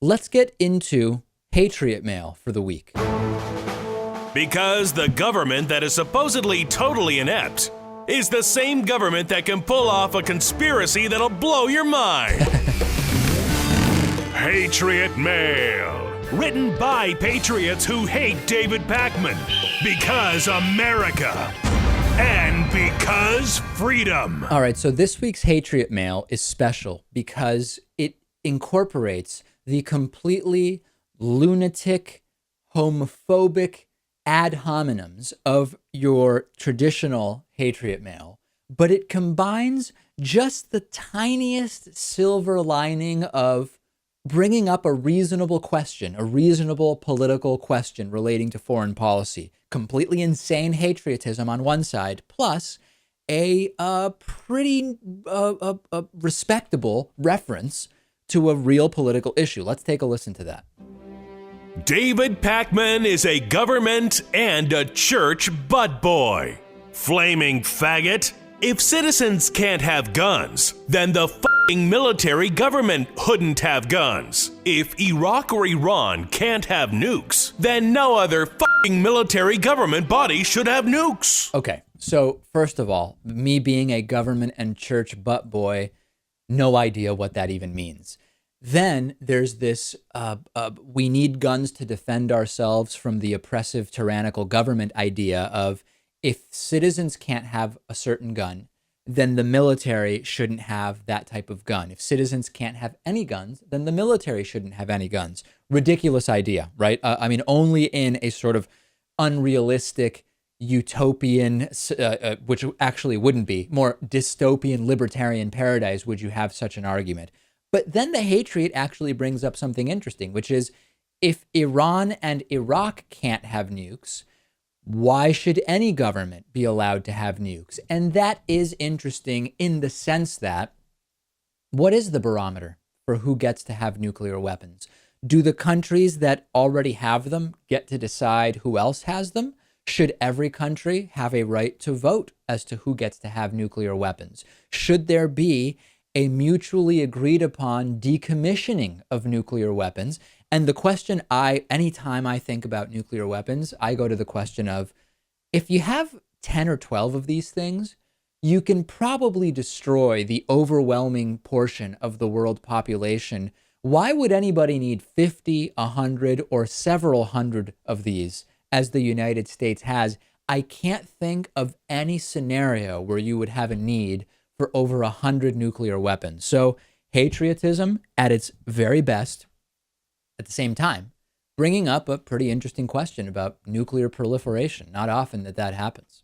let's get into Hatriot Mail for the week. Because the government that is supposedly totally inept is the same government that can pull off a conspiracy that'll blow your mind. Hatriot Mail. Written by patriots who hate David Pakman. Because America. And because freedom. All right, so this week's Hatriot Mail is special because it incorporates the completely lunatic, homophobic ad hominems of your traditional Hatriot Mail, but it combines just the tiniest silver lining of bringing up a reasonable question, a reasonable political question relating to foreign policy, completely insane patriotism on one side, plus a pretty respectable reference to a real political issue. Let's take a listen to that. David Pakman is a government and a church butt boy. Flaming faggot. If citizens can't have guns, then the f***ing military government couldn't have guns. If Iraq or Iran can't have nukes, then no other f***ing military government body should have nukes. Okay, so first of all, me being a government and church butt boy, no idea what that even means. Then there's this, we need guns to defend ourselves from the oppressive, tyrannical government idea of if citizens can't have a certain gun, then the military shouldn't have that type of gun. If citizens can't have any guns, then the military shouldn't have any guns. Ridiculous idea, right? I mean, only in a sort of unrealistic, utopian, which actually wouldn't be, more dystopian libertarian paradise would you have such an argument. But then the Hatriot actually brings up something interesting, which is if Iran and Iraq can't have nukes, why should any government be allowed to have nukes? And that is interesting in the sense that what is the barometer for who gets to have nuclear weapons? Do the countries that already have them get to decide who else has them? Should every country have a right to vote as to who gets to have nuclear weapons? Should there be a mutually agreed upon decommissioning of nuclear weapons? And the question anytime I think about nuclear weapons, I go to the question of, if you have 10 or 12 of these things, you can probably destroy the overwhelming portion of the world population. Why would anybody need 50, 100, or several hundred of these as the United States has? I can't think of any scenario where you would have a need for over 100 nuclear weapons. So patriotism at its very best, at the same time, bringing up a pretty interesting question about nuclear proliferation. Not often that happens.